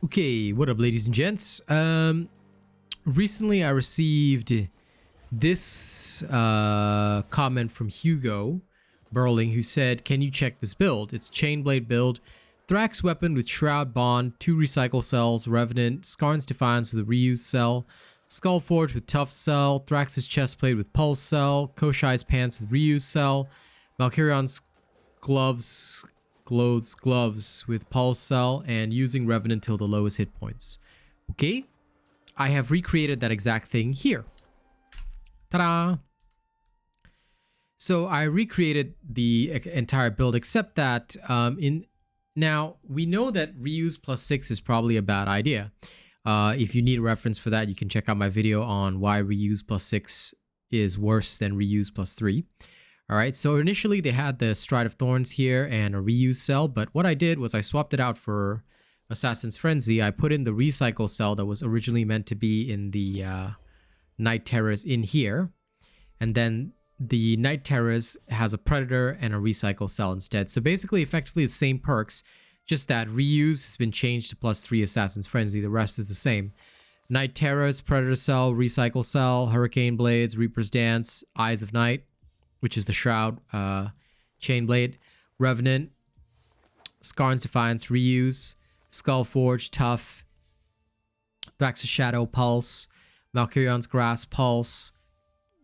Okay, what up, ladies and gents? Recently I received this comment from Hugo Berling, who said, "Can you check this build? It's Chain Blade Build, Thrax weapon with Shroud Bond, 2 recycle cells, Revenant, Skarn's Defiance with a reuse cell, Skull Forge with Tough Cell, Thrax's Chestplate with Pulse Cell, Koshai's Pants with reuse cell, Valkyrion's gloves with Pulse Cell, and using Revenant till the lowest hit points." Okay, I have recreated that exact thing here. Ta-da! So I recreated the entire build, except that now we know that reuse plus 6 is probably a bad idea. If you need a reference for that, you can check out my video on why reuse plus 6 is worse than reuse plus 3. All right, so initially they had the Stride of Thorns here and a reuse cell, but what I did was I swapped it out for Assassin's Frenzy. I put in the recycle cell that was originally meant to be in the Night Terrors in here, and then the Night Terrors has a Predator and a recycle cell instead. So basically, effectively the same perks, just that reuse has been changed to +3 Assassin's Frenzy. The rest is the same. Night Terrors, Predator cell, recycle cell, Hurricane Blades, Reaper's Dance, Eyes of Night, which is the Shroud Chain Blade, Revenant, Skarn's Defiance, reuse, Skull Forge, Tough, Thrax's Shadow, Pulse, Valkyrion's Grasp, Pulse,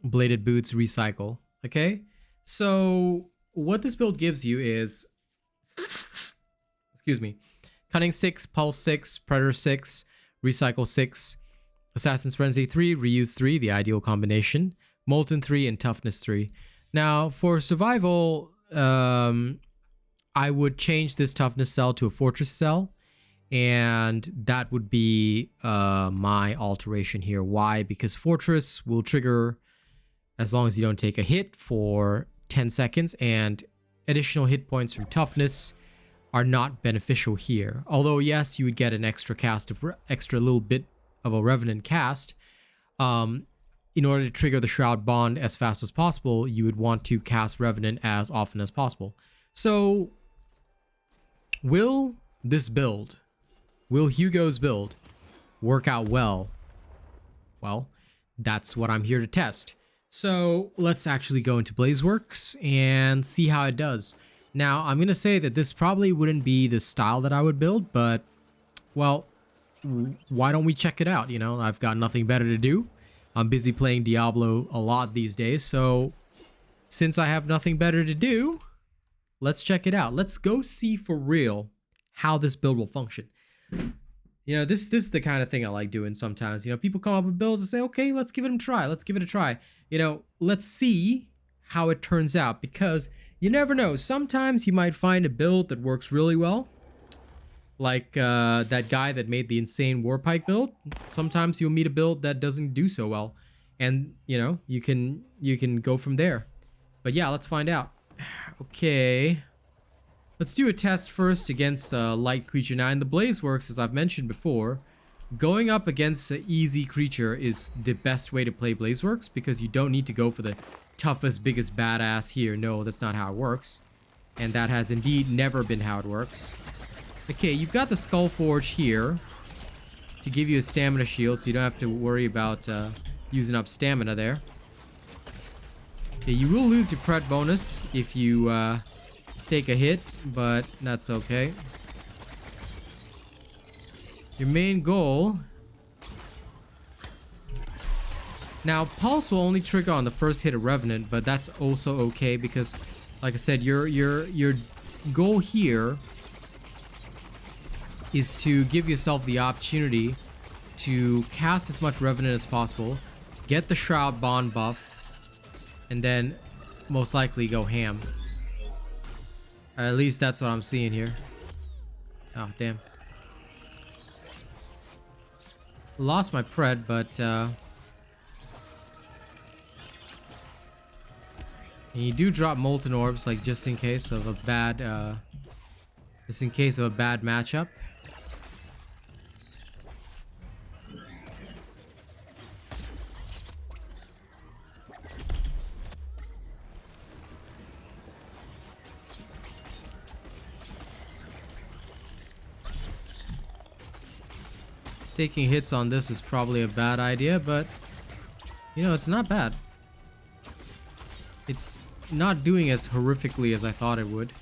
Bladed Boots, recycle. Okay, so what this build gives you is, excuse me, Cunning 6, Pulse 6, Predator 6, Recycle 6, Assassin's Frenzy 3, Reuse 3, the ideal combination, Molten 3, and Toughness 3. Now, for survival, I would change this Toughness cell to a Fortress cell, and that would be my alteration here. Why? Because Fortress will trigger as long as you don't take a hit for 10 seconds, and additional hit points from Toughness are not beneficial here. Although, yes, you would get an extra cast of extra little bit of a Revenant cast. In order to trigger the Shroud Bond as fast as possible, you would want to cast Revenant as often as possible. So, will this build, will Hugo's build work out well? Well, that's what I'm here to test. So, let's actually go into Blazeworks and see how it does. Now, I'm going to say that this probably wouldn't be the style that I would build, but, well, why don't we check it out? You know, I've got nothing better to do. I'm busy playing Diablo a lot these days, so since I have nothing better to do, let's check it out. Let's go see for real how this build will function. You know, this is the kind of thing I like doing sometimes. You know, people come up with builds and say, okay, let's give it a try. Let's give it a try. You know, let's see how it turns out, because you never know. Sometimes you might find a build that works really well. Like that guy that made the insane Warpike build. Sometimes you'll meet a build that doesn't do so well, and you know, you can go from there. But yeah, let's find out. Okay, let's do a test first against a light creature. Now in the Blazeworks, as I've mentioned before, going up against an easy creature is the best way to play Blazeworks, because you don't need to go for the toughest, biggest badass here. No, that's not how it works, and that has indeed never been how it works. Okay, you've got the Skull Forge here to give you a stamina shield, so you don't have to worry about using up stamina there. Okay, you will lose your pred bonus if you take a hit, but that's okay. Your main goal... Now, Pulse will only trigger on the first hit of Revenant, but that's also okay, because, like I said, your goal here is to give yourself the opportunity to cast as much Revenant as possible, get the Shroud Bond buff, and then most likely go ham. Or at least that's what I'm seeing here. Oh, damn. Lost my pred, but and you do drop Molten Orbs, like just in case of a bad matchup. Taking hits on this is probably a bad idea, but you know, it's not bad. It's not doing as horrifically as I thought it would.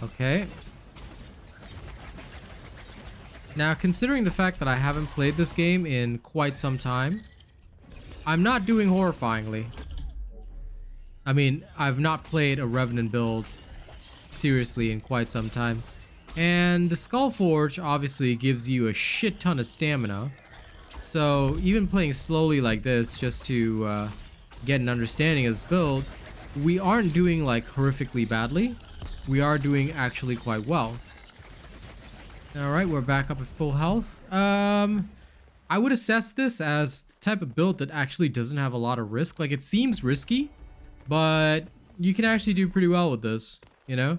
Okay. Now, considering the fact that I haven't played this game in quite some time, I'm not doing horrifyingly. I mean, I've not played a Revenant build seriously in quite some time. And the Skullforge obviously gives you a shit ton of stamina. So even playing slowly like this just to get an understanding of this build, we aren't doing like horrifically badly. We are doing actually quite well. Alright, we're back up at full health. I would assess this as the type of build that actually doesn't have a lot of risk. Like, it seems risky, but you can actually do pretty well with this, you know?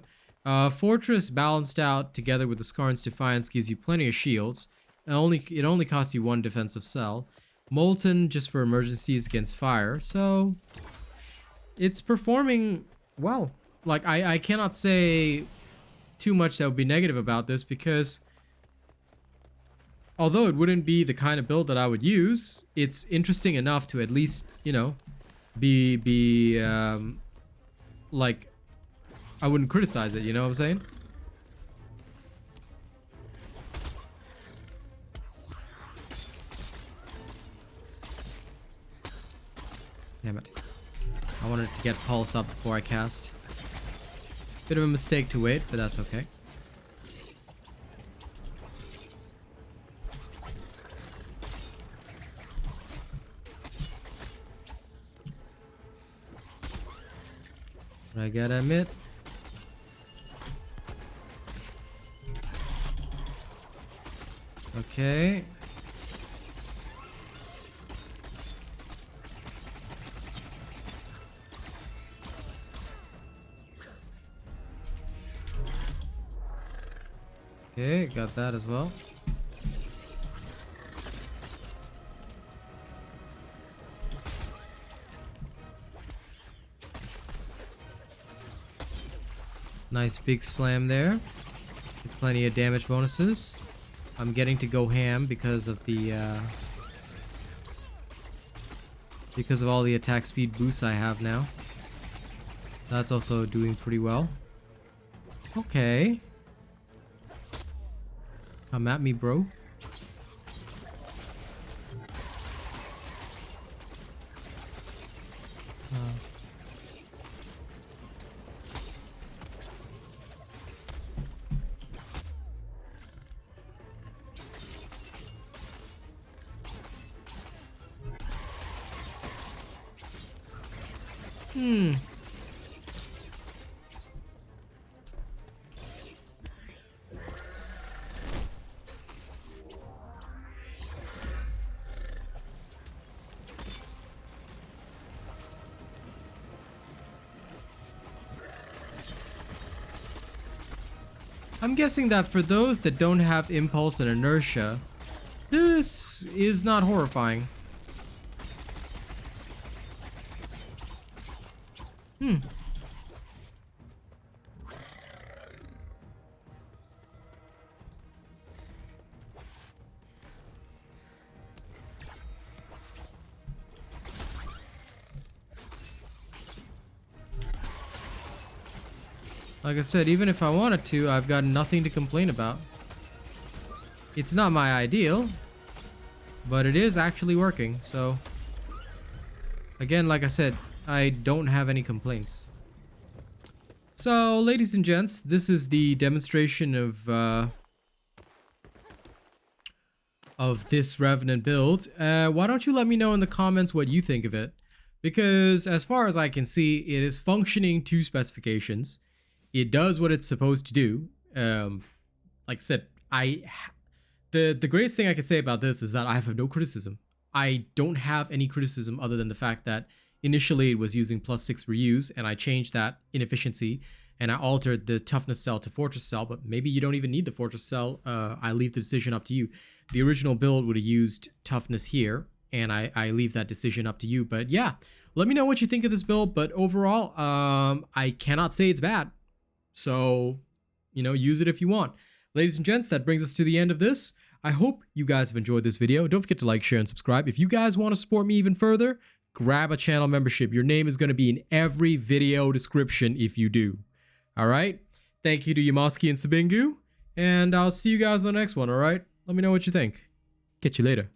Fortress balanced out together with the Skarn's Defiance gives you plenty of shields. It only costs you 1 defensive cell. Molten just for emergencies against fire, so it's performing well. Like, I cannot say too much that would be negative about this, because although it wouldn't be the kind of build that I would use, it's interesting enough to at least, you know, be like, I wouldn't criticize it, you know what I'm saying? Damn it. I wanted to get pulse up before I cast. Bit of a mistake to wait, but that's okay. But I gotta admit, okay. Okay, got that as well. Nice big slam there. With plenty of damage bonuses. I'm getting to go ham because of the because of all the attack speed boosts I have now. That's also doing pretty well. Okay. Come at me, bro. I'm guessing that for those that don't have impulse and inertia, this is not horrifying. Like I said, even if I wanted to, I've got nothing to complain about. It's not my ideal, but it is actually working, so again, like I said, I don't have any complaints. So, ladies and gents, this is the demonstration of this Revenant build. Why don't you let me know in the comments what you think of it? Because as far as I can see, it is functioning to specifications. It does what it's supposed to do. Like I said, the greatest thing I can say about this is that I have no criticism. I don't have any criticism other than the fact that initially it was using +6 reuse, and I changed that inefficiency, and I altered the toughness cell to fortress cell, but maybe you don't even need the fortress cell. I leave the decision up to you. The original build would have used toughness here, and I leave that decision up to you. But yeah, let me know what you think of this build. But overall, I cannot say it's bad. So, you know, use it if you want. Ladies and gents, that brings us to the end of this. I hope you guys have enjoyed this video. Don't forget to like, share, and subscribe. If you guys want to support me even further, grab a channel membership. Your name is going to be in every video description if you do. All right? Thank you to yammoSki and Subingu, and I'll see you guys in the next one, all right? Let me know what you think. Catch you later.